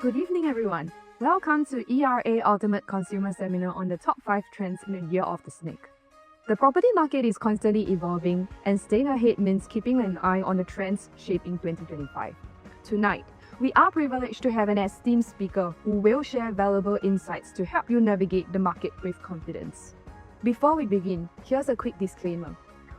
Good evening, everyone. Welcome to ERA Ultimate Consumer Seminar on the top 5 trends in the year of the snake. The property market is constantly evolving, and staying ahead means keeping an eye on the trends shaping 2025. Tonight, we are privileged to have an esteemed speaker who will share valuable insights to help you navigate the market with confidence. Before we begin, here's a quick disclaimer.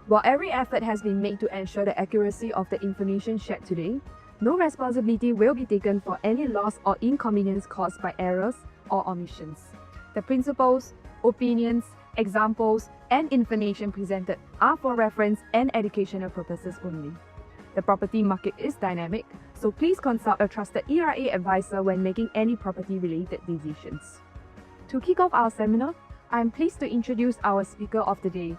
While every effort has been made to ensure the accuracy of the information shared today, no responsibility will be taken for any loss or inconvenience caused by errors or omissions. The principles, opinions, examples, and information presented are for reference and educational purposes only. The property market is dynamic, so please consult a trusted ERA advisor when making any property-related decisions. To kick off our seminar, I am pleased to introduce our speaker of the day.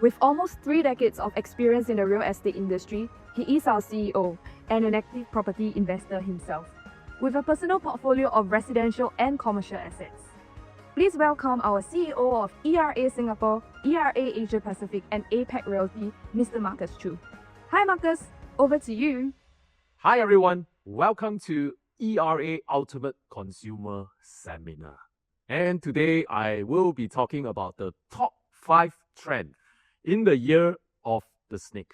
With almost 3 decades of experience in the real estate industry, he is our CEO and an active property investor himself, with a personal portfolio of residential and commercial assets. Please welcome our CEO of ERA Singapore, ERA Asia Pacific, and APAC Realty, Mr. Marcus Chu. Hi Marcus, over to you. Hi everyone, welcome to ERA Ultimate Consumer Seminar. And today I will be talking about the top 5 trends in the year of the snake.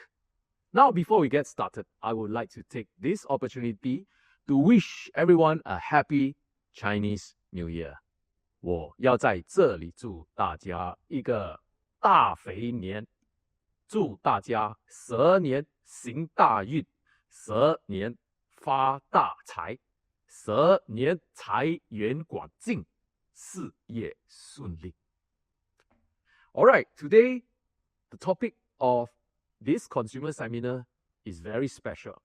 Now, before we get started, I would like to take this opportunity to wish everyone a happy Chinese New Year. 我要在这里祝大家一个大肥年，祝大家蛇年行大运，蛇年发大财，蛇年财源广进，事业顺利。Alright, today the topic of this consumer seminar is very special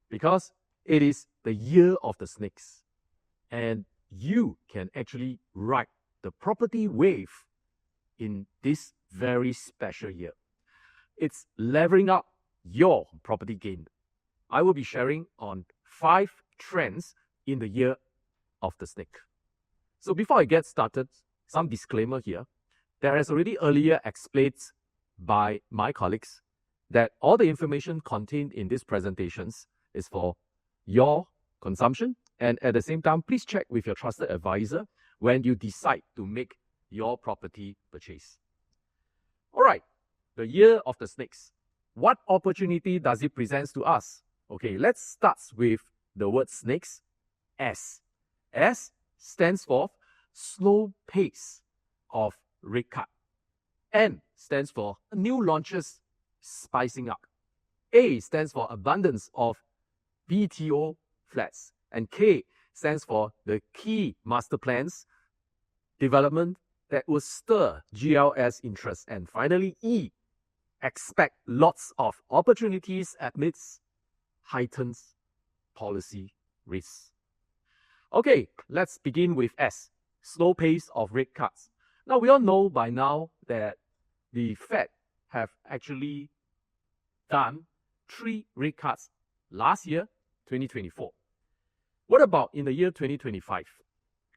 because it is the year of the snakes and you can actually ride the property wave in this very special year. It's leveling up your property gain. I will be sharing on 5 trends in the year of the snake. So before I get started, some disclaimer here. There has already earlier explained by my colleagues that all the information contained in these presentations is for your consumption, and at the same time, please check with your trusted advisor when you decide to make your property purchase. Alright, the year of the snakes. What opportunity does it present to us? Okay, let's start with the word snakes. S. S stands for slow pace of rate cut. N stands for new launches spicing up. A stands for abundance of BTO flats. And K stands for the key master plans development that will stir GLS interest. And finally, E, expect lots of opportunities amidst heightened policy risks. Okay, let's begin with S, slow pace of rate cuts. Now, we all know by now that the Fed have actually done 3 rate cuts last year, 2024. What about in the year 2025?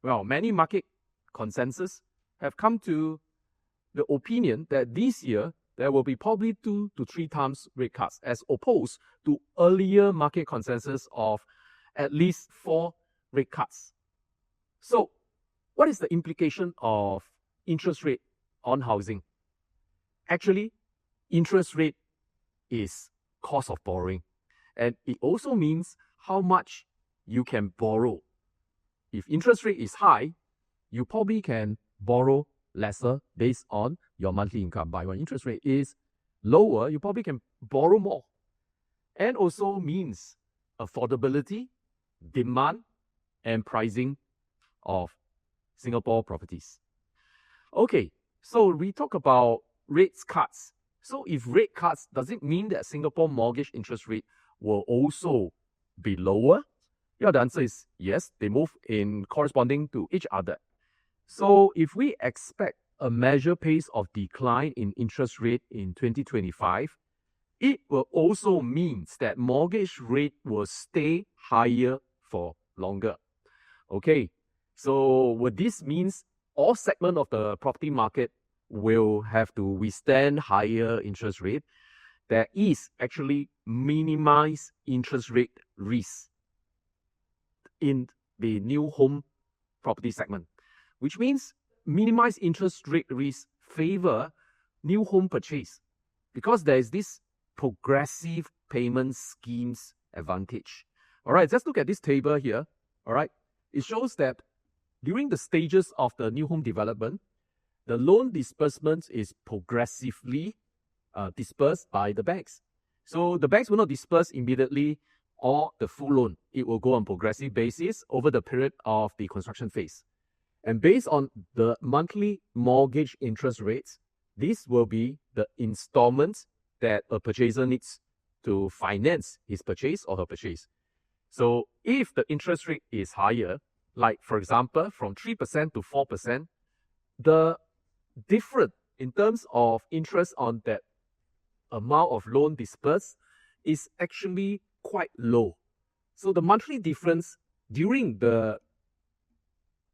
Well, many market consensus have come to the opinion that this year there will be probably 2 to 3 times rate cuts as opposed to earlier market consensus of at least 4 rate cuts. So, what is the implication of interest rate on housing? Actually, interest rate is cost of borrowing, and it also means how much you can borrow. If interest rate is high, you probably can borrow lesser based on your monthly income. But when interest rate is lower, you probably can borrow more. And also means affordability, demand, and pricing of Singapore properties. Okay, so we talk about rates cuts. So if rate cuts, does it mean that Singapore mortgage interest rate will also be lower? Yeah, the answer is yes. They move in corresponding to each other. So if we expect a measured pace of decline in interest rate in 2025, it will also mean that mortgage rate will stay higher for longer. Okay, so what this means, all segments of the property market will have to withstand higher interest rate. There is actually minimize interest rate risk in the new home property segment, which means minimize interest rate risk favor new home purchase because there is this progressive payment schemes advantage. All right, let's look at this table here. All right, it shows that during the stages of the new home development, the loan disbursement is progressively dispersed by the banks. So the banks will not disperse immediately or the full loan. It will go on progressive basis over the period of the construction phase. And based on the monthly mortgage interest rates, this will be the installments that a purchaser needs to finance his purchase or her purchase. So if the interest rate is higher, like for example, from 3% to 4%, the difference in terms of interest on that amount of loan dispersed is actually quite low. So the monthly difference during the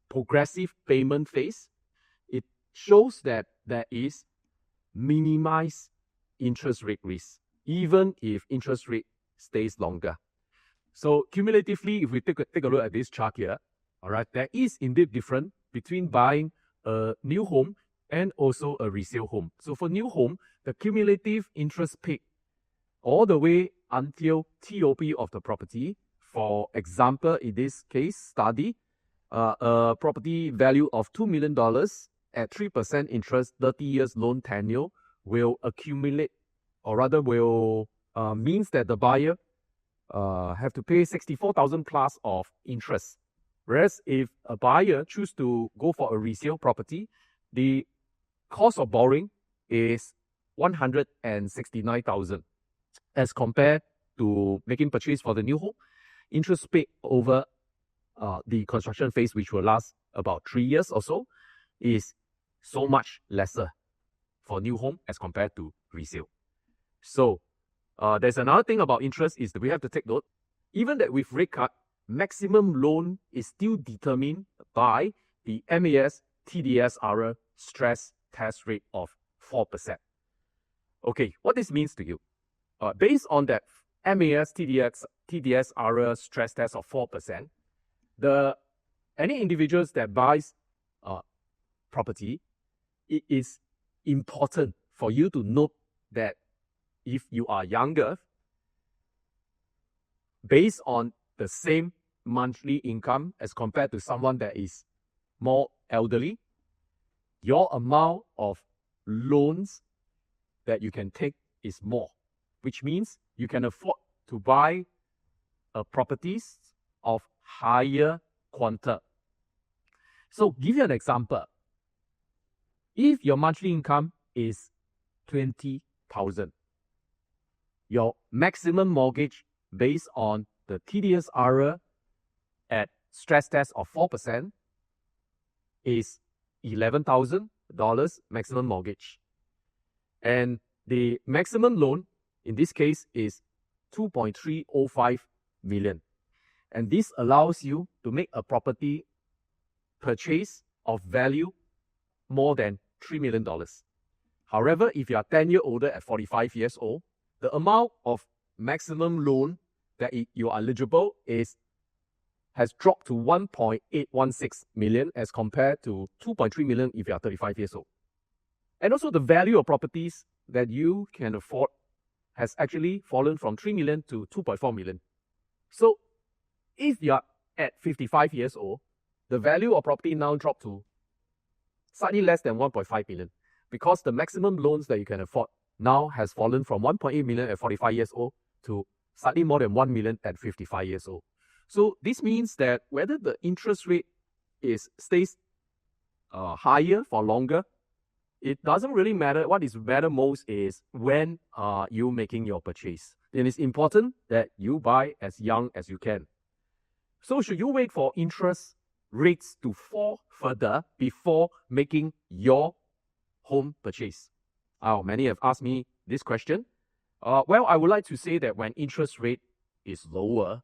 progressive payment phase, it shows that there is minimized interest rate risk, even if interest rate stays longer. So cumulatively, if we take a look at this chart here, all right, there is indeed difference between buying a new home and also a resale home. So for new home, the cumulative interest paid all the way until TOP of the property. For example, in this case study, a property value of $2 million at 3% interest, 30 years loan tenure will accumulate, or rather will means that the buyer have to pay 64,000 plus of interest. Whereas if a buyer choose to go for a resale property, the cost of borrowing is 169,000 as compared to making purchase for the new home. Interest paid over the construction phase, which will last about 3 years or so, is so much lesser for new home as compared to resale. So there's another thing about interest is that we have to take note, even that with rate cut, maximum loan is still determined by the MAS TDSR stress test rate of 4%. Okay, what this means to you? Based on that MAS TDSR stress test of 4%, any individuals that buys property, it is important for you to note that if you are younger, based on the same monthly income as compared to someone that is more elderly, your amount of loans that you can take is more, which means you can afford to buy properties of higher quantum. So give you an example. If your monthly income is 20,000, your maximum mortgage based on the TDSR at stress test of 4% is $11,000 maximum mortgage. And the maximum loan in this case is 2.305 million. And this allows you to make a property purchase of value more than $3 million. However, if you are 10 years older at 45 years old, the amount of maximum loan that you are eligible has dropped to 1.816 million as compared to 2.3 million if you are 35 years old. And also the value of properties that you can afford has actually fallen from 3 million to 2.4 million. So if you are at 55 years old, the value of property now dropped to slightly less than 1.5 million because the maximum loans that you can afford now has fallen from 1.8 million at 45 years old to slightly more than 1 million at 55 years old. So this means that whether the interest rate stays higher for longer, it doesn't really matter. What is matter most is when are you making your purchase. Then it's important that you buy as young as you can. So should you wait for interest rates to fall further before making your home purchase? Many have asked me this question. Well, I would like to say that when interest rate is lower,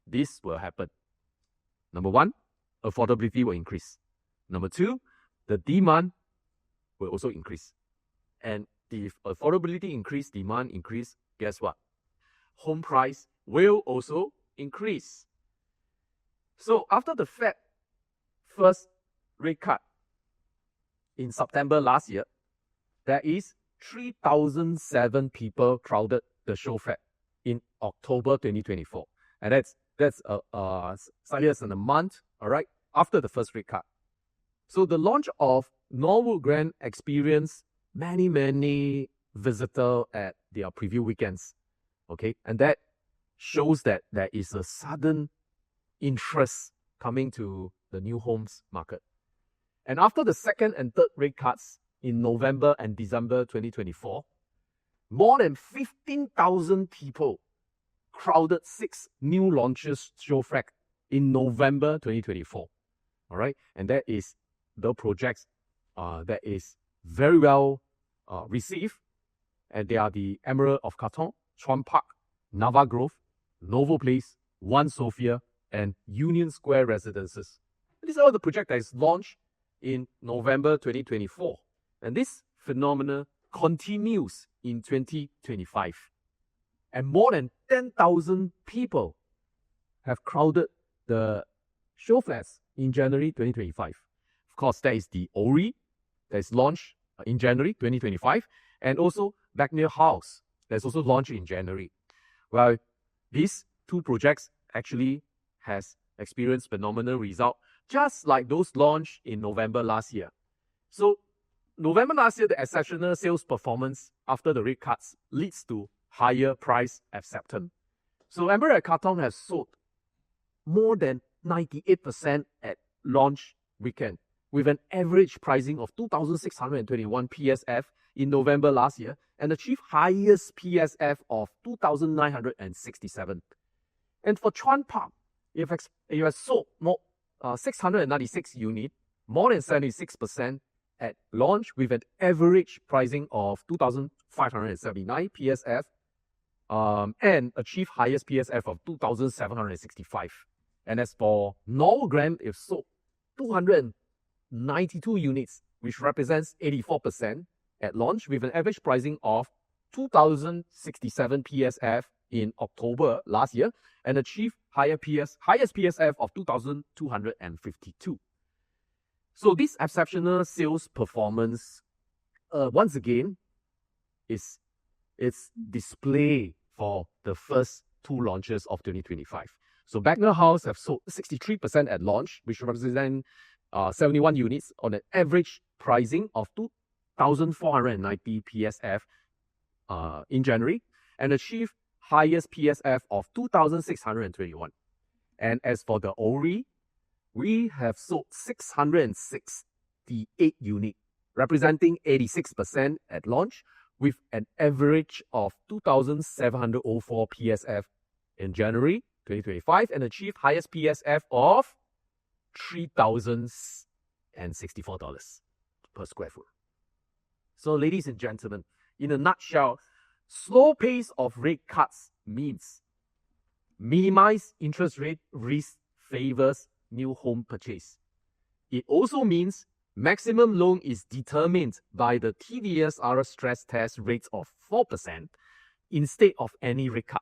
this will happen. Number one, affordability will increase. Number two, the demand will also increase. And if affordability increase, demand increase, guess what? Home price will also increase. So after the Fed first rate cut in September last year, there is 3,007 people crowded the show fair in October 2024. And that's slightly less than a month, all right, after the first rate cut. So the launch of Norwood Grand experienced many visitors at their preview weekends, okay? And that shows that there is a sudden interest coming to the new homes market. And after the second and third rate cuts in November and December 2024, more than 15,000 people crowded 6 new launches show fair in November 2024. All right, and that is the projects that is very well received, and they are the Emerald of Katong, Chuan Park, Nava Grove, Novo Place, One Sophia, and Union Square Residences. These are all the projects that is launched in November 2024, and this phenomenon continues in 2025. And more than 10,000 people have crowded the show fairs in January 2025. Of course, that is the Ori that is launched in January 2025, and also Bagnear House that's also launched in January. Well, these two projects actually has experienced phenomenal result, just like those launched in November last year. So November last year, the exceptional sales performance after the rate cuts leads to higher price acceptance. So Emerald at Katong has sold more than 98% at launch weekend, with an average pricing of 2,621 PSF in November last year, and achieved highest PSF of 2,967. And for Chuan Park, it has sold more 696 units, more than 76% at launch, with an average pricing of 2,579 PSF, and achieved highest PSF of 2,765. And as for Norwood Grand, it sold 292 units, which represents 84% at launch, with an average pricing of 2,067 PSF in October last year, and achieved highest PSF of 2,252. So this exceptional sales performance, once again, is display for the first two launches of 2025. So Bagnear House have sold 63% at launch, which represent 71 units on an average pricing of 2,490 PSF in January, and achieved highest PSF of 2,621. And as for the Ori, we have sold 668 units, representing 86% at launch, with an average of 2,704 PSF in January 2025, and achieved highest PSF of $3,064 per square foot. So ladies and gentlemen, in a nutshell, slow pace of rate cuts means minimize interest rate risk favors new home purchase. It also means maximum loan is determined by the TDSR stress test rates of 4% instead of any rate cut.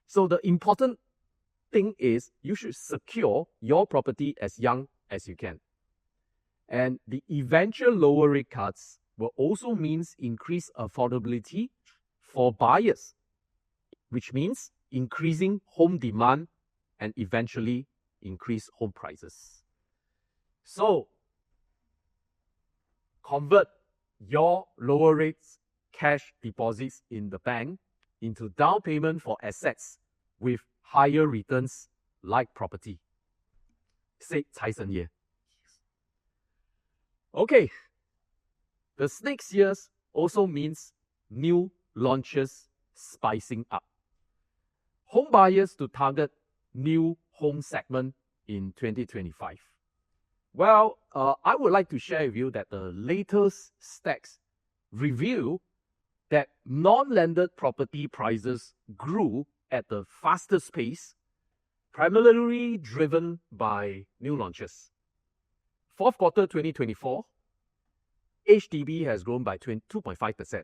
So the important thing is you should secure your property as young as you can. And the eventual lower rate cuts will also means increased affordability for buyers, which means increasing home demand and eventually increase home prices. So convert your lower rates cash deposits in the bank into down payment for assets with higher returns like property. Say 财神爷. Okay, the next years also means new launches spicing up. Home buyers to target new home segment in 2025. Well, I would like to share with you that the latest stats reveal that non-landed property prices grew at the fastest pace, primarily driven by new launches. Fourth quarter 2024, HDB has grown by 2.5%.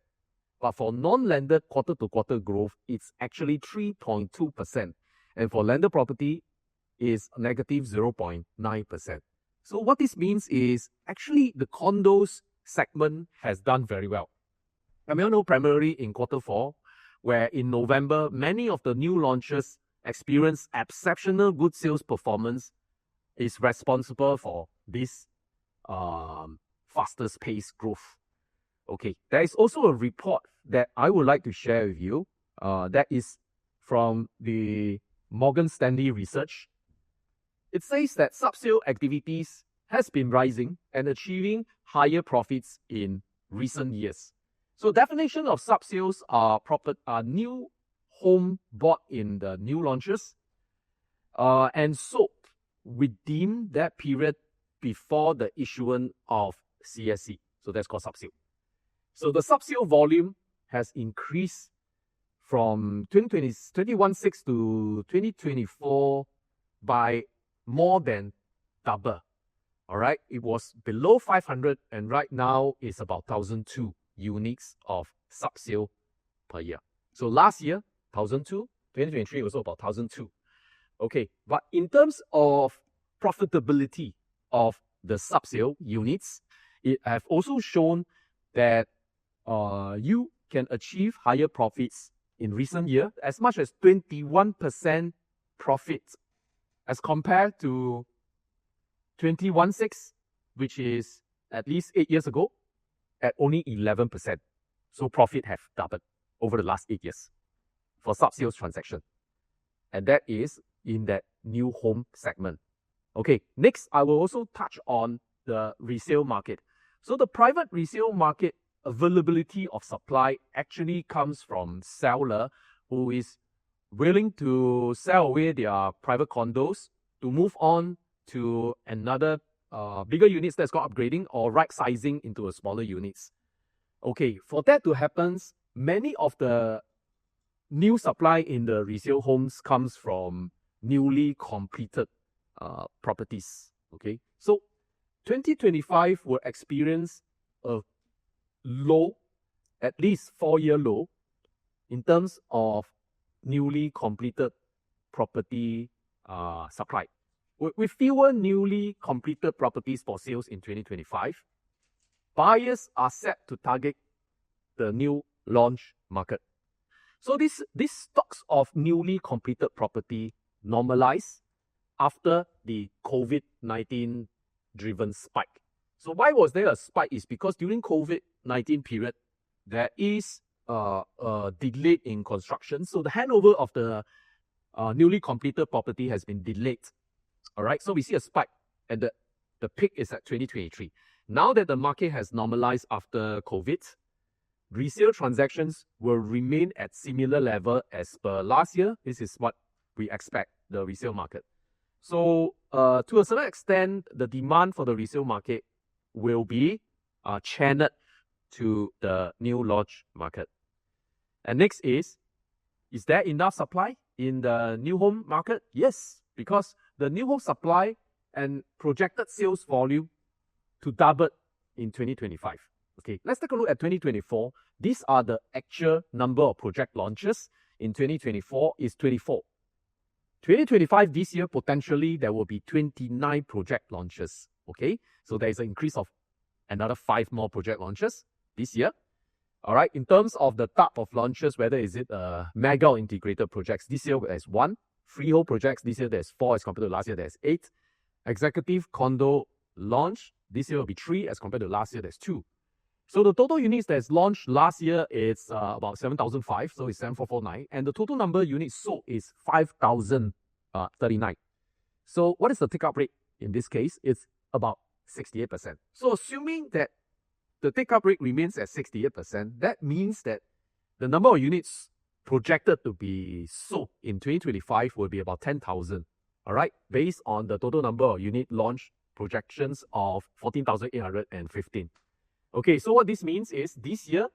But for non-landed quarter-to-quarter growth, it's actually 3.2%. And for landed property, is negative 0.9%. So what this means is actually the condos segment has done very well. And we all know primarily in Q4, where in November, many of the new launches experienced exceptional good sales performance is responsible for this fastest pace growth. Okay, there is also a report that I would like to share with you that is from the Morgan Stanley research. It says that sub-sale activities has been rising and achieving higher profits in recent years. So definition of sub-sales are new home bought in the new launches and sold within that period before the issuance of CSC. So that's called sub-sale. So the sub-sale volume has increased from 2016 to 2024 by more than double. All right, it was below 500 and right now it's about 1,002 units of sub-sale per year. So last year, 1,002, 2023 also about 1,002. Okay, but in terms of profitability of the sub-sale units, it have also shown that you can achieve higher profits in recent years, as much as 21% profit as compared to 21.6, which is at least 8 years ago, at only 11%. So profit have doubled over the last 8 years for sub-sales transaction. And that is in that new home segment. Okay, next I will also touch on the resale market. So the private resale market availability of supply actually comes from seller who is willing to sell away their private condos to move on to another bigger units that's got upgrading or right sizing into a smaller units. Okay, for that to happen, many of the new supply in the resale homes comes from newly completed properties. Okay, so 2025 will experience a low, at least 4-year low, in terms of newly completed property supply. With fewer newly completed properties for sales in 2025, buyers are set to target the new launch market. So these stocks of newly completed property normalize after the COVID-19 driven spike. So why was there a spike? Is because during COVID-19 period, there is a delay in construction. So the handover of the newly completed property has been delayed. All right, so we see a spike and the peak is at 2023. Now that the market has normalized after COVID, resale transactions will remain at similar level as per last year. This is what we expect the resale market. So to a certain extent, the demand for the resale market will be channeled to the new launch market. And next is there enough supply in the new home market? Yes, because the new home supply and projected sales volume to double in 2025. Okay, let's take a look at 2024. These are the actual number of project launches. In 2024 is 24. 2025, this year, potentially, there will be 29 project launches. Okay, so there is an increase of another 5 more project launches this year. All right, in terms of the type of launches, whether is it mega or integrated projects, this year there's 1. Freehold projects, this year there's 4 as compared to last year there's 8. Executive condo launch, this year will be 3 as compared to last year there's 2. So the total units that's launched last year is about 7,005, so it's 7,449. And the total number of units sold is 5,039. So what is the take-up rate in this case? It's about 68%. So assuming that the take-up rate remains at 68%, that means that the number of units projected to be sold in 2025 will be about 10,000. All right, based on the total number of unit launch projections of 14,815. Okay, so what this means is this year,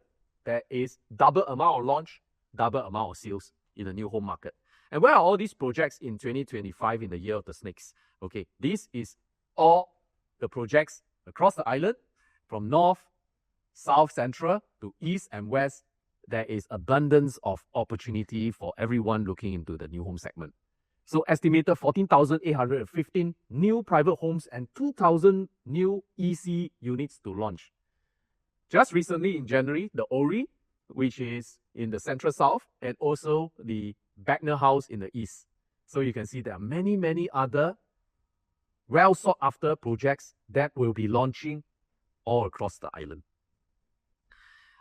there is double amount of launch, double amount of sales in the new home market. And where are all these projects in 2025 in the year of the snakes? Okay, this is all the projects across the island from north, south, central to east and west. There is abundance of opportunity for everyone looking into the new home segment. So estimated 14,815 new private homes and 2,000 new EC units to launch. Just recently in January, the Ori, which is in the central south, and also the Bagner House in the east. So you can see there are many, many other well sought after projects that will be launching all across the island.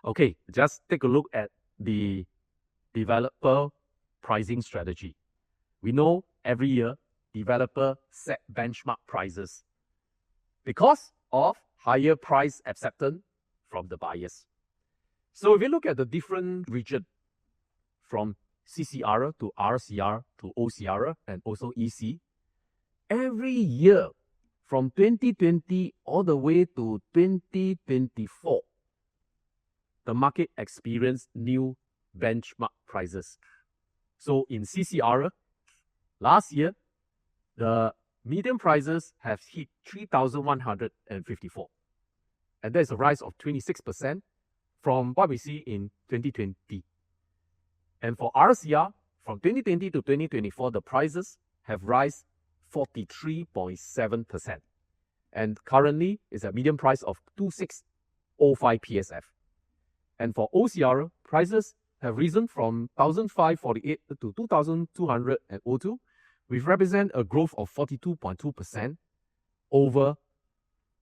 Okay, just take a look at the developer pricing strategy. We know every year developer set benchmark prices because of higher price acceptance from the buyers. So if you look at the different region from CCR to RCR to OCR and also EC, every year from 2020 all the way to 2024, the market experienced new benchmark prices. So in CCR, last year, the median prices have hit 3,154. And there's a rise of 26% from what we see in 2020. And for RCR, from 2020 to 2024, the prices have risen 43.7%. And currently, it's a median price of 2,605 PSF. And for OCR, prices have risen from 1,548 to 2,202, which represent a growth of 42.2% over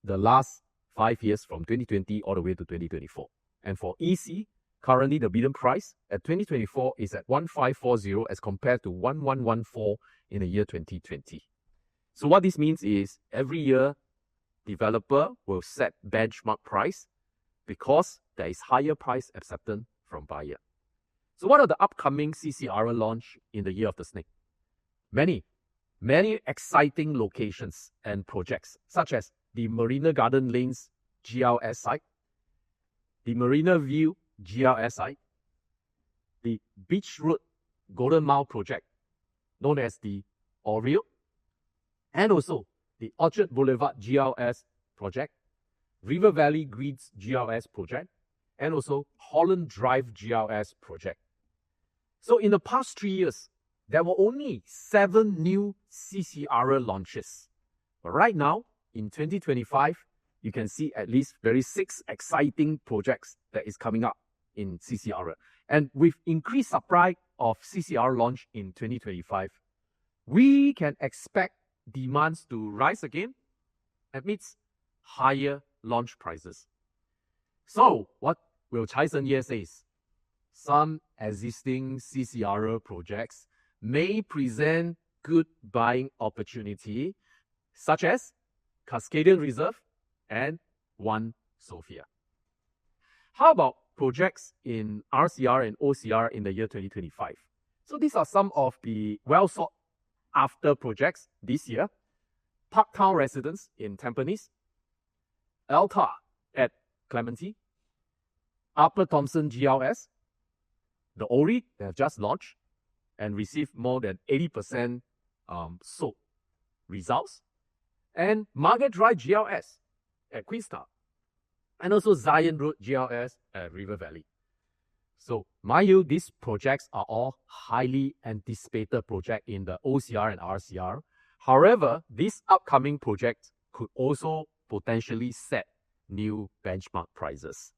the last 5 years from 2020 all the way to 2024. And for EC, currently the median price at 2024 is at 1,540 as compared to 1,114 in the year 2020. So what this means is every year, developer will set benchmark price because there is higher price acceptance from buyer. So what are the upcoming CCR launch in the year of the snake? Many exciting locations and projects, such as the Marina Garden Lanes GLS site, the Marina View GLS site, the Beach Road Golden Mile project, known as the Oreo, and also the Orchard Boulevard GLS project, River Valley Greens GLS project, and also Holland Drive GLS project. So in the past 3 years, there were only 7 new CCR launches. But right now, in 2025, you can see at least 6 exciting projects that is coming up in CCR. And with increased supply of CCR launch in 2025, we can expect demands to rise again amidst higher launch prices. So what will Chai Sen Ye says? Some existing CCR projects may present good buying opportunity, such as Cascadian Reserve and One Sophia. How about projects in RCR and OCR in the year 2025? So these are some of the well sought after projects this year. Parktown Residence in Tampines, Alta at Clementi, Upper Thomson GLS, the Ori they have just launched and received more than 80% sold results, and Market Drive GLS at Queenstown, and also Zion Road GLS at River Valley. So mind you, these projects are all highly anticipated projects in the OCR and RCR. However, these upcoming projects could also potentially set new benchmark prices.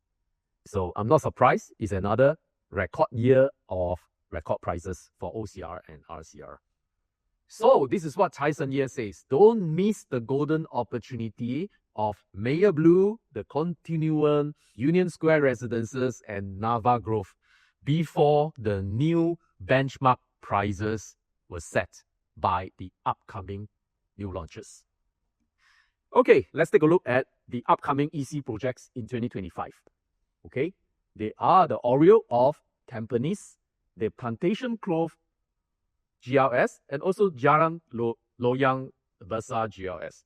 So I'm not surprised, it's another record year of record prices for OCR and RCR. So this is what Chai Sen Ye says. Don't miss the golden opportunity of Mayor Blue, the Continuum, Union Square Residences, and Nava Grove before the new benchmark prices were set by the upcoming new launches. Okay, let's take a look at the upcoming EC projects in 2025. Okay, they are the Oreo of Tampines, the Plantation Clove GLS, and also Jalan Loyang Besar GLS.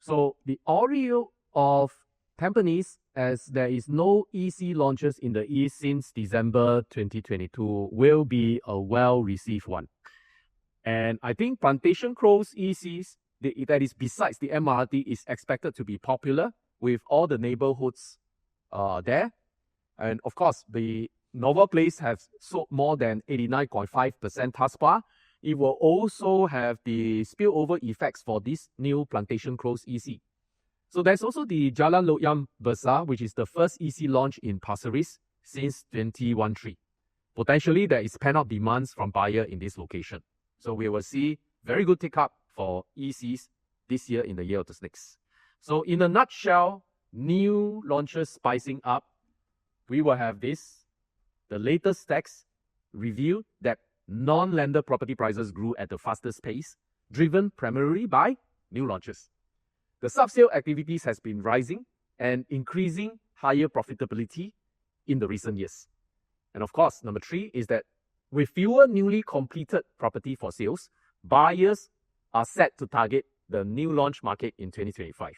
So the Oreo of Tampines, as there is no EC launches in the East since December 2022, will be a well-received one. And I think Plantation Clove's ECs, that is besides the MRT, is expected to be popular with all the neighborhoods there. And of course, the Nova Place has sold more than 89.5% thus far. it will also have the spillover effects for this new Plantation Close EC. So there's also the Jalan Loyang Besar, which is the first EC launch in Pasir Ris since 2013. Potentially, there is pent-up demands from buyer in this location. So we will see very good take-up for ECs this year in the year of the snakes. So in a nutshell, new launches spicing up. We will have this. The latest stats reveal that non-landed property prices grew at the fastest pace, driven primarily by new launches. The sub-sale activities has been rising and increasing higher profitability in the recent years. And of course, number 3 is that with fewer newly completed property for sales, buyers are set to target the new launch market in 2025.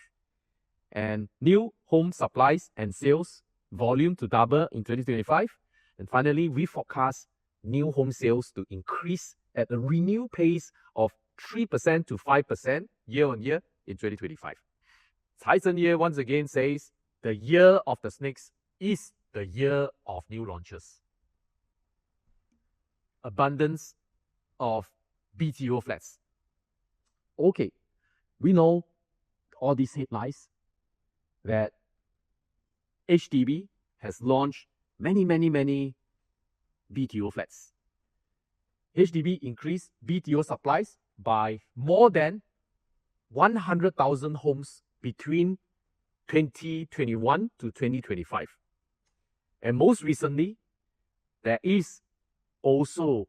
And new home supplies and sales volume to double in 2025. And finally, we forecast new home sales to increase at a renewed pace of 3% to 5% year on year in 2025. Cai Zhen Ye once again says, the year of the snakes is the year of new launches. Abundance of BTO flats. Okay, we know all these headlines that HDB has launched many BTO flats. HDB increased BTO supplies by more than 100,000 homes between 2021 to 2025. And most recently, there is also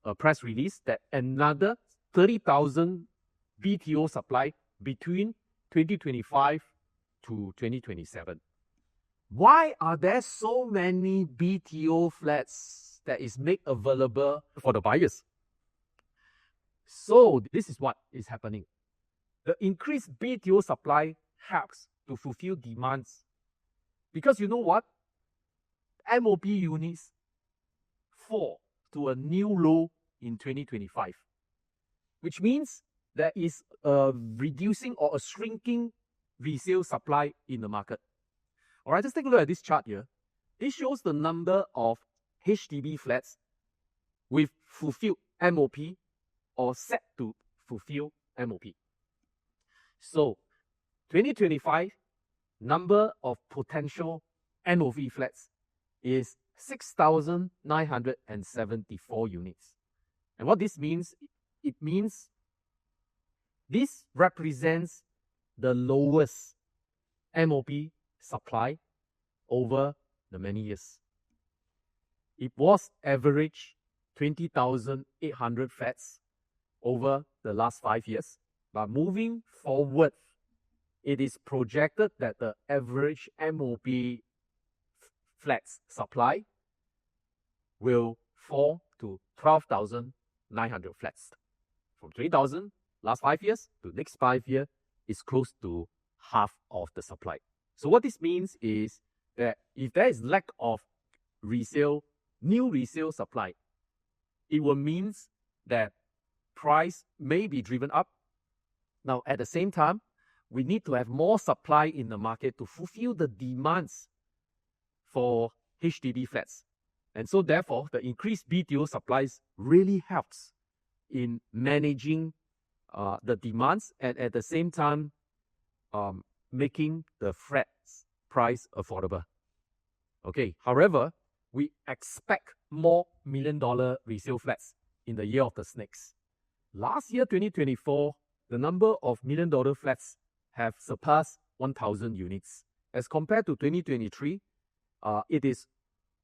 a press release that another 30,000 BTO supply between 2025 to 2027. Why are there so many BTO flats that is made available for the buyers? So this is what is happening. The increased BTO supply helps to fulfill demands. Because you know what? MOP units fall to a new low in 2025, which means there is a reducing or a shrinking resale supply in the market. All right, just take a look at this chart here. This shows the number of HDB flats with fulfilled MOP or set to fulfill MOP. So 2025 number of potential MOP flats is 6,974 units. And what this means, it means this represents the lowest MOP supply over the many years. It was average 20,800 flats over the last 5 years. But moving forward, it is projected that the average MOP flats supply will fall to 12,900 flats. From 3,000 last 5 years to next 5 years is close to half of the supply. So what this means is that if there is lack of new resale supply, it will mean that price may be driven up. Now, at the same time, we need to have more supply in the market to fulfill the demands for HDB flats. And so therefore, the increased BTO supplies really helps in managing the demands and at the same time making the flats price affordable. Okay, however, we expect more million-dollar resale flats in the year of the snakes. Last year, 2024, the number of million-dollar flats have surpassed 1,000 units. As compared to 2023, it is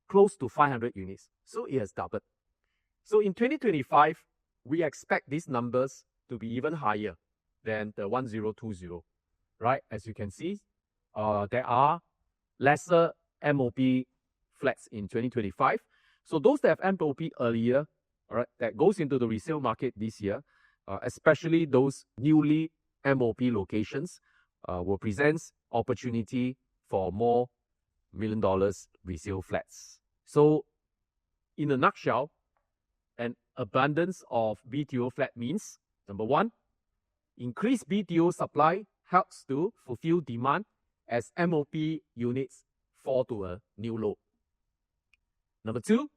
close to 500 units. So it has doubled. So in 2025, we expect these numbers to be even higher than the 1020, right? As you can see, there are lesser MOP flats in 2025. So those that have MOP earlier, all right, that goes into the resale market this year, especially those newly MOP locations, will present opportunity for more million-dollar resale flats. So in a nutshell, an abundance of BTO flat means, number one, increased BTO supply helps to fulfill demand as MOP units fall to a new low. Number two,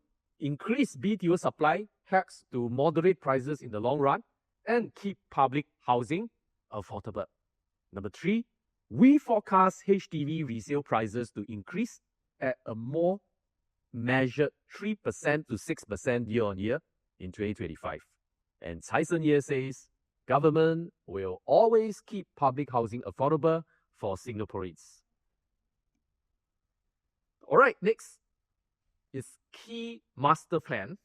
increase BTO supply helps to moderate prices in the long run and keep public housing affordable. Number 3, we forecast HDB resale prices to increase at a more measured 3% to 6% year-on-year in 2025. And Cai Ye says, government will always keep public housing affordable for Singaporeans. All right, next is key master plan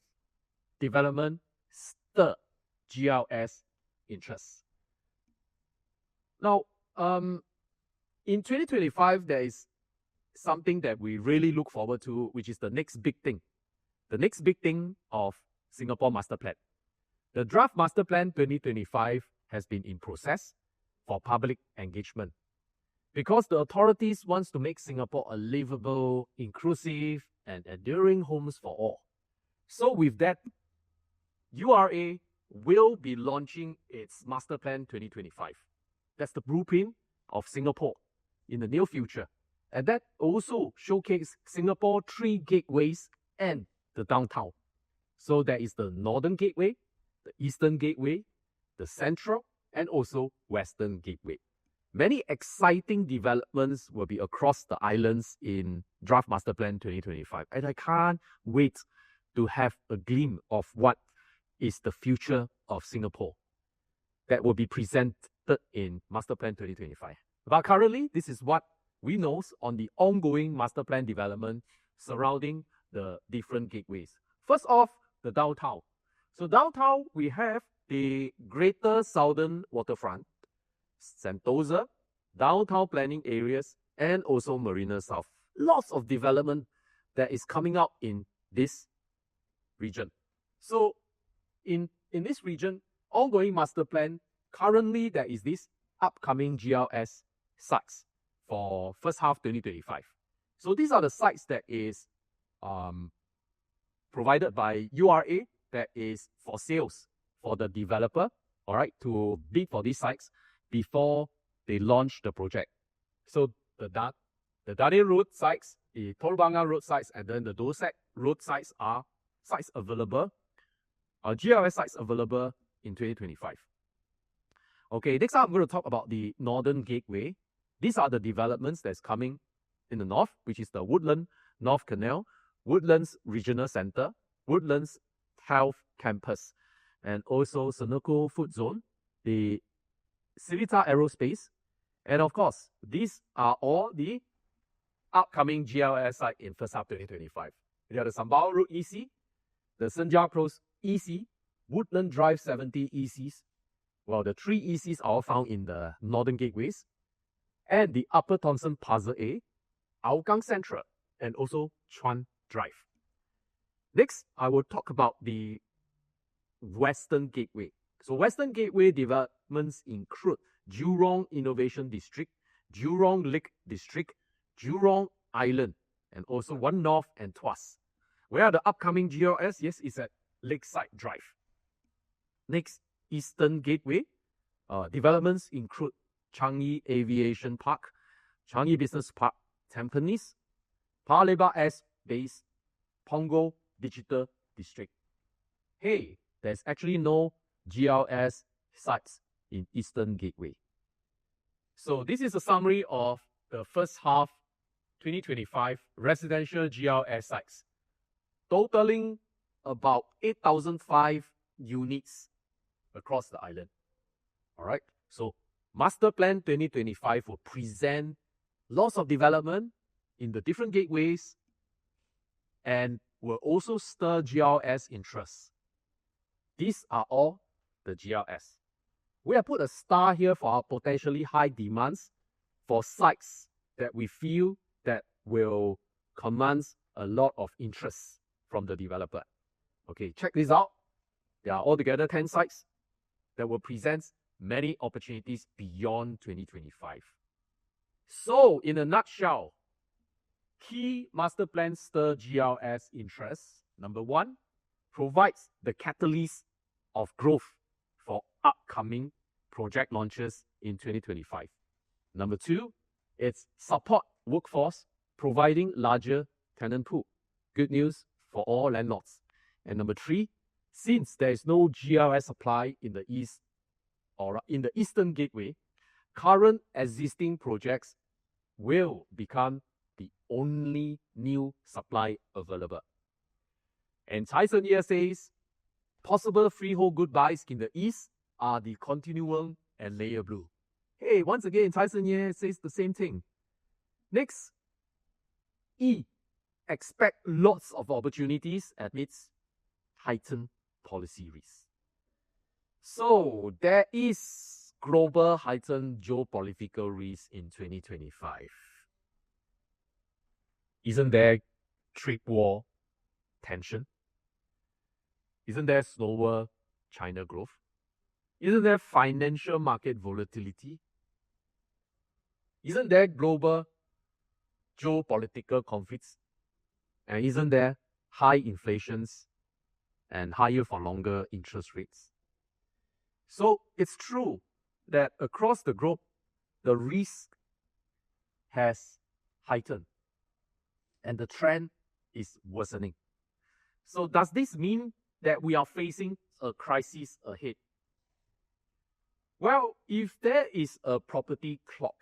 development stir GLS interest. Now, in 2025, there is something that we really look forward to, which is the next big thing. The next big thing of Singapore Master Plan. The draft Master Plan 2025 has been in process for public engagement because the authorities wants to make Singapore a livable, inclusive, and enduring homes for all. So with that, URA will be launching its Master Plan 2025. That's the blueprint of Singapore in the near future. And that also showcases Singapore 3 gateways and the downtown. So there is the Northern Gateway, the Eastern Gateway, the Central, and also Western Gateway. Many exciting developments will be across the islands in Draft Master Plan 2025. And I can't wait to have a glimpse of what is the future of Singapore that will be presented in Master Plan 2025. But currently, this is what we know on the ongoing Master Plan development surrounding the different gateways. First off, the downtown. So downtown, we have the Greater Southern Waterfront, Sentosa, downtown planning areas, and also Marina South. Lots of development that is coming out in this region. So in this region, ongoing master plan, currently there is this upcoming GLS sites for first half 2025. So these are the sites that is provided by URA that is for sales for the developer, all right, to bid for these sites before they launch the project. So the Dadian Road sites, the Torbanga Road sites, and then the Dorsett Road sites are sites available, GLS sites available in 2025. Okay, next up I'm going to talk about the Northern Gateway. These are the developments that's coming in the north, which is the Woodland North Canal, Woodlands Regional Centre, Woodlands Health Campus, and also Senoko Food Zone, the Seletar Aerospace, and of course, these are all the upcoming GLS site in first half 2025. We have the Sembawang Road EC, the Senja Close EC, Woodland Drive 70 ECs. Well, the 3 ECs are all found in the Northern Gateways, and the Upper Thomson Plaza A, Hougang Central, and also Chuan Drive. Next, I will talk about the Western Gateway. So Western Gateway developments include Jurong Innovation District, Jurong Lake District, Jurong Island, and also One North and Tuas. Where are the upcoming GLS? Yes, it's at Lakeside Drive. Next, Eastern Gateway. Developments include Changi Aviation Park, Changi Business Park, Tampines, Paya Lebar Air Base, Punggol Digital District. Hey, there's actually no GLS sites in Eastern Gateway. So this is a summary of the first half 2025 residential GLS sites, totaling about 8,005 units across the island. All right, so Master Plan 2025 will present lots of development in the different gateways and will also stir GLS interest. These are all the GLS. We have put a star here for our potentially high demands for sites that we feel that will command a lot of interest from the developer. Okay, check this out. There are altogether 10 sites that will present many opportunities beyond 2025. So, in a nutshell, key master plan stir GLS interests. Number 1, provides the catalyst of growth for upcoming project launches in 2025. Number 2, it's support workforce, providing larger tenant pool. Good news for all landlords. And number 3, since there is no GRS supply in the east or in the Eastern Gateway, current existing projects will become the only new supply available. And Tyson here says, possible freehold goodbyes in the east are the Continuum and Layer Blue. Hey, once again, Tyson here says the same thing. Next, E, expect lots of opportunities amidst heightened policy risks. So there is global heightened geopolitical risk in 2025. Isn't there trade war tension? Isn't there slower China growth? Isn't there financial market volatility? Isn't there global geopolitical conflicts? And isn't there high inflations and higher for longer interest rates? So it's true that across the globe, the risk has heightened and the trend is worsening. So does this mean that we are facing a crisis ahead? Well, if there is a property clock,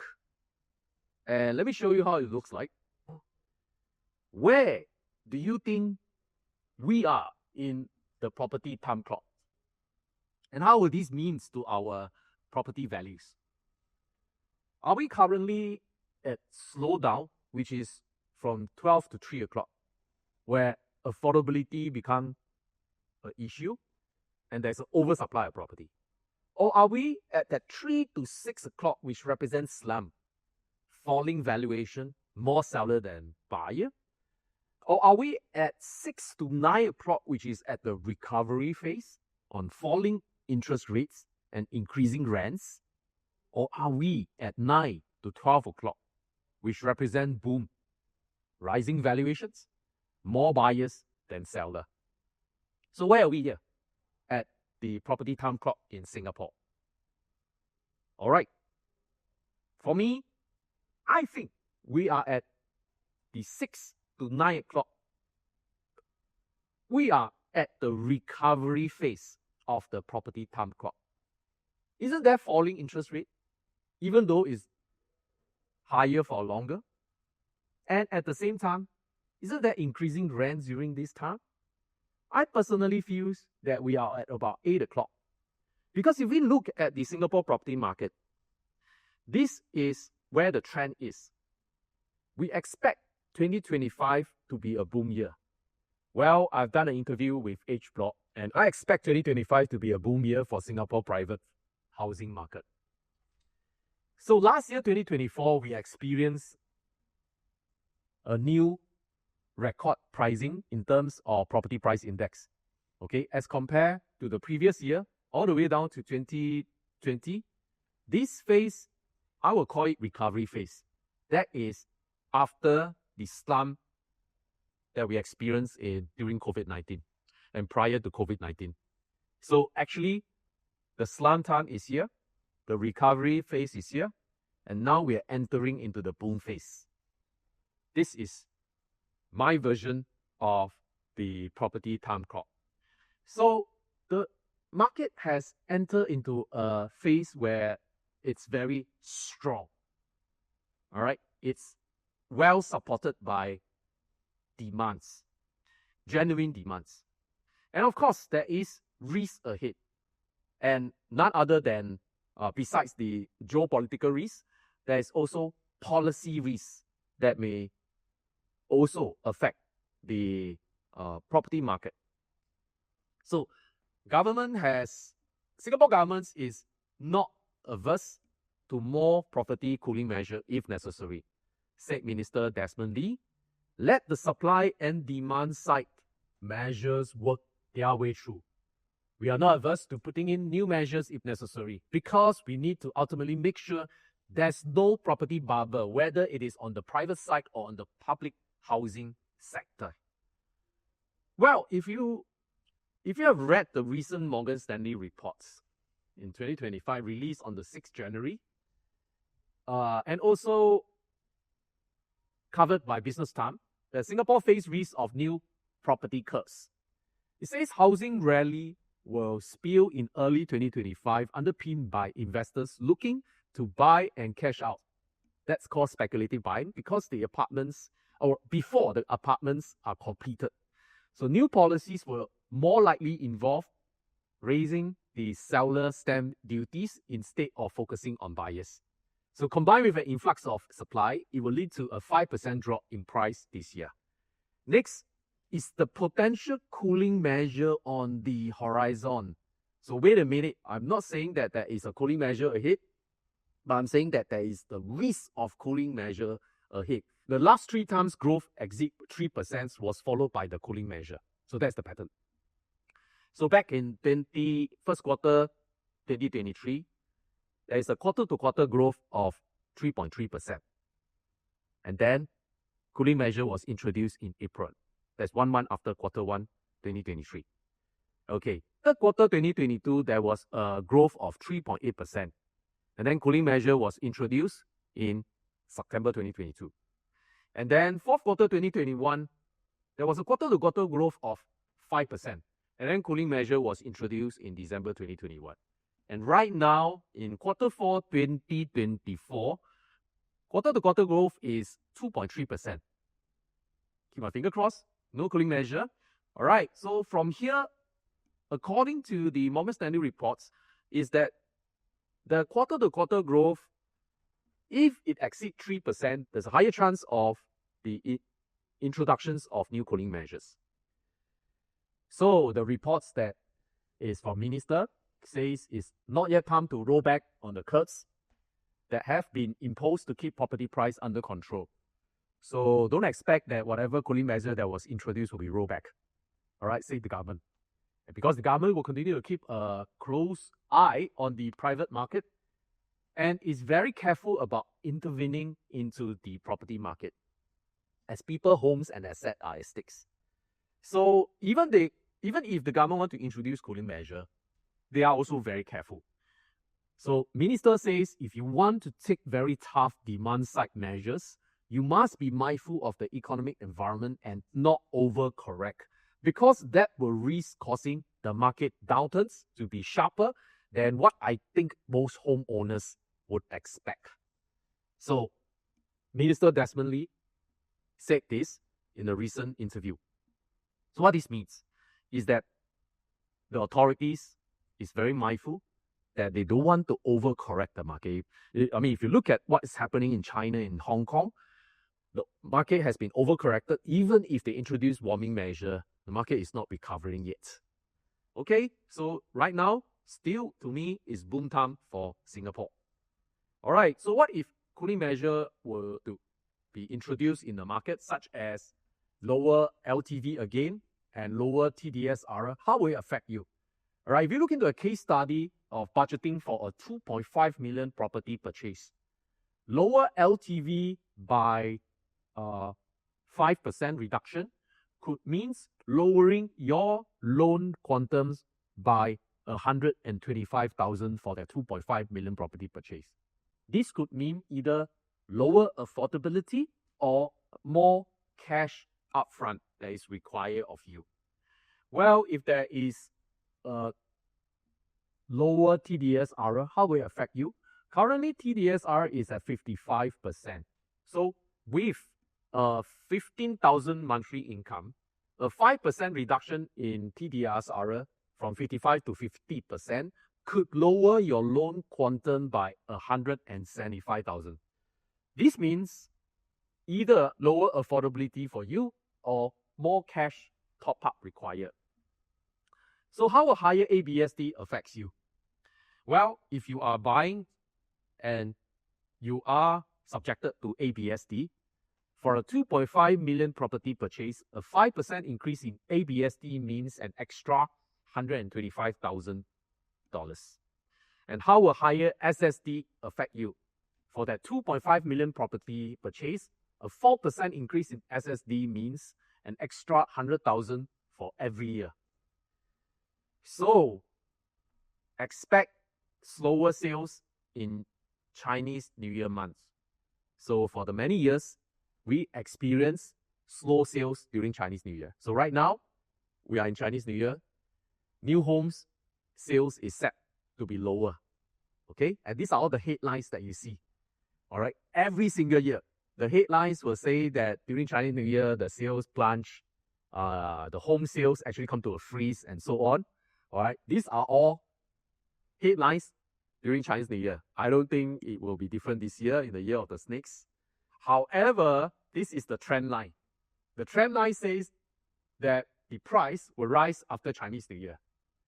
and let me show you how it looks like. Where do you think we are in the property time clock? And how will this mean to our property values? Are we currently at slowdown, which is from 12 to 3 o'clock, where affordability becomes an issue and there's an oversupply of property? Or are we at that 3 to 6 o'clock, which represents slump, falling valuation, more seller than buyer? Or are we at 6 to 9 o'clock, which is at the recovery phase on falling interest rates and increasing rents? Or are we at 9 to 12 o'clock, which represent boom, rising valuations, more buyers than seller? So where are we here at the property time clock in Singapore? All right. For me, I think we are at the 6 to 9 o'clock. We are at the recovery phase of the property time clock. Isn't there falling interest rate, even though it's higher for longer? And at the same time, isn't there increasing rents during this time? I personally feel that we are at about 8 o'clock. Because if we look at the Singapore property market, this is where the trend is. We expect 2025 to be a boom year. Well, I've done an interview with H Block, and I expect 2025 to be a boom year for Singapore private housing market. So last year, 2024, we experienced a new record pricing in terms of property price index. Okay, as compared to the previous year, all the way down to 2020, this phase, I will call it recovery phase. That is after the slump that we experienced during COVID-19 and prior to COVID-19. So actually, the slump time is here, the recovery phase is here, and now we are entering into the boom phase. This is my version of the property time clock. So the market has entered into a phase where it's very strong. All right, it's well supported by demands, genuine demands. And of course, there is risk ahead. And none other than, besides the geopolitical risk, there is also policy risk that may also affect the property market. So Singapore government is not averse to more property cooling measure if necessary, said Minister Desmond Lee. Let the supply and demand side measures work their way through. We are not averse to putting in new measures if necessary, because we need to ultimately make sure there's no property bubble, whether it is on the private side or on the public housing sector. Well, if you have read the recent Morgan Stanley reports in 2025, released on the 6th January, and also covered by Business Time, that Singapore faces risk of new property curse. It says housing rally will spill in early 2025, underpinned by investors looking to buy and cash out. That's called speculative buying because the apartments, or before the apartments are completed. So new policies will more likely involve raising the seller stamp duties instead of focusing on buyers. So combined with an influx of supply, it will lead to a 5% drop in price this year. Next is the potential cooling measure on the horizon. So wait a minute, I'm not saying that there is a cooling measure ahead, but I'm saying that there is the risk of cooling measure ahead. The last 3 times growth exceed 3% was followed by the cooling measure. So that's the pattern. So back in first quarter 2023, there is a quarter-to-quarter growth of 3.3%. And then cooling measure was introduced in April. That's 1 month after quarter 1, 2023. Okay, third quarter 2022, there was a growth of 3.8%. And then cooling measure was introduced in September 2022. And then fourth quarter 2021, there was a quarter-to-quarter growth of 5%. And then cooling measure was introduced in December 2021. And right now, in quarter 4 2024, quarter-to-quarter growth is 2.3%. Keep my finger crossed, no cooling measure. All right, so from here, according to the Morgan Stanley reports, is that the quarter-to-quarter growth, if it exceeds 3%, there's a higher chance of the introductions of new cooling measures. So the reports that is from Minister says it's not yet time to roll back on the curbs that have been imposed to keep property price under control. So don't expect that whatever cooling measure that was introduced will be rolled back. All right, say the government. And because the government will continue to keep a close eye on the private market and is very careful about intervening into the property market as people, homes, and assets are at stakes. So even if the government want to introduce cooling measure, they are also very careful. So Minister says if you want to take very tough demand side measures, you must be mindful of the economic environment and not overcorrect, because that will risk causing the market downturns to be sharper than what I think most homeowners would expect. So Minister Desmond Lee said this in a recent interview. So what this means is that the authorities is very mindful that they don't want to overcorrect the market. I mean, if you look at what is happening in China and Hong Kong, the market has been overcorrected. Even if they introduce warming measure, the market is not recovering yet. Okay, so right now, still to me is boom time for Singapore. All right, so what if cooling measure were to be introduced in the market, such as lower LTV again and lower TDSR? How will it affect you? All right, if you look into a case study of budgeting for a 2.5 million property purchase, lower LTV by 5% reduction could means lowering your loan quantums by 125,000 for that 2.5 million property purchase. This could mean either lower affordability or more cash upfront that is required of you. Well, if there is lower TDSR, how will it affect you? Currently, TDSR is at 55%. So with 15,000 monthly income, a 5% reduction in TDSR from 55 to 50% could lower your loan quantum by 175,000. This means either lower affordability for you or more cash top-up required. So how a higher ABSD affects you? Well, if you are buying and you are subjected to ABSD, for a 2.5 million property purchase, a 5% increase in ABSD means an extra $125,000. And how will higher SSD affect you? For that 2.5 million property purchase, a 4% increase in SSD means an extra 100,000 for every year. So expect slower sales in Chinese New Year months. So for the many years, we experience slow sales during Chinese New Year. So right now, we are in Chinese New Year, new homes sales is set to be lower. Okay, and these are all the headlines that you see. All right, every single year, the headlines will say that during Chinese New Year, the sales plunge, the home sales actually come to a freeze, and so on. All right, these are all headlines during Chinese New Year. I don't think it will be different this year, in the year of the snakes. However, this is the trend line. The trend line says that the price will rise after Chinese New Year.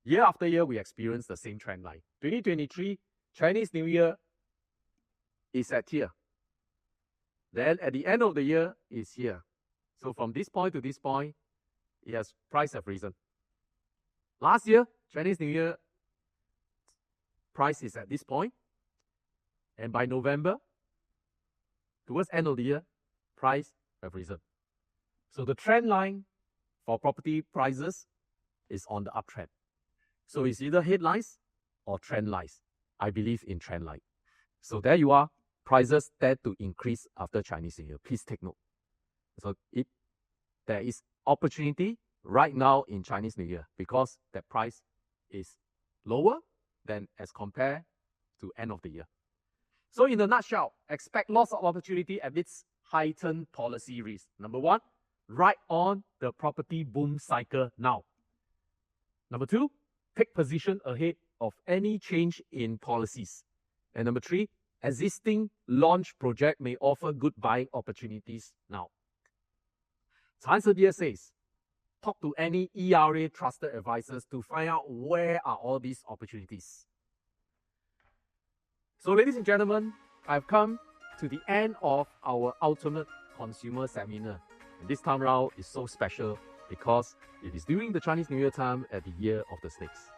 Year after year, we experience the same trend line. 2023, Chinese New Year is at here. Then at the end of the year is here. So from this point to this point, price have risen. Last year, Chinese New Year, price is at this point. And by November, towards end of the year, price have risen. So the trend line for property prices is on the uptrend. So it's either headlines or trend lines. I believe in trend line. So there you are. Prices tend to increase after Chinese New Year. Please take note. So there is opportunity right now in Chinese New Year because the price is lower than as compared to end of the year. So in a nutshell, expect lots of opportunity amidst heightened policy risk. Number one, ride on the property boom cycle now. Number two, take position ahead of any change in policies. And number three, existing launch project may offer good buying opportunities now. Chancellor says, talk to any ERA trusted advisors to find out where are all these opportunities. So ladies and gentlemen, I've come to the end of our Ultimate Consumer Seminar. And this time around is so special because it is during the Chinese New Year time at the Year of the Snakes.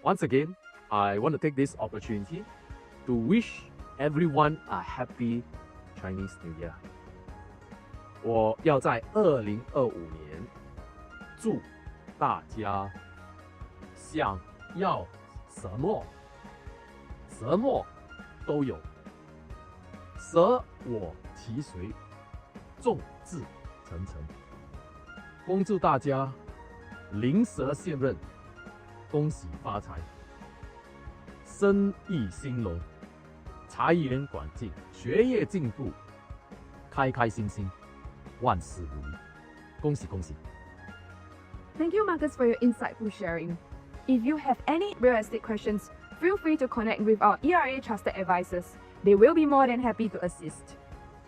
Once again, I want to take this opportunity to wish everyone a happy Chinese New Year. 我要在2025年祝大家想要什么都有，舍我其谁，众志成城。恭祝大家灵蛇现任，恭喜发财，生意兴隆，财源广进，学业进步，开开心心，万事如意。恭喜恭喜！ Thank you, Marcus, for your insightful sharing. If you have any real estate questions, feel free to connect with our ERA trusted advisors. They will be more than happy to assist.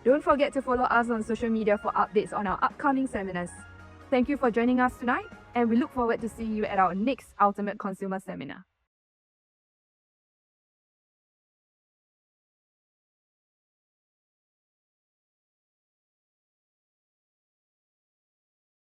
Don't forget to follow us on social media for updates on our upcoming seminars. Thank you for joining us tonight, and we look forward to seeing you at our next Ultimate Consumer Seminar.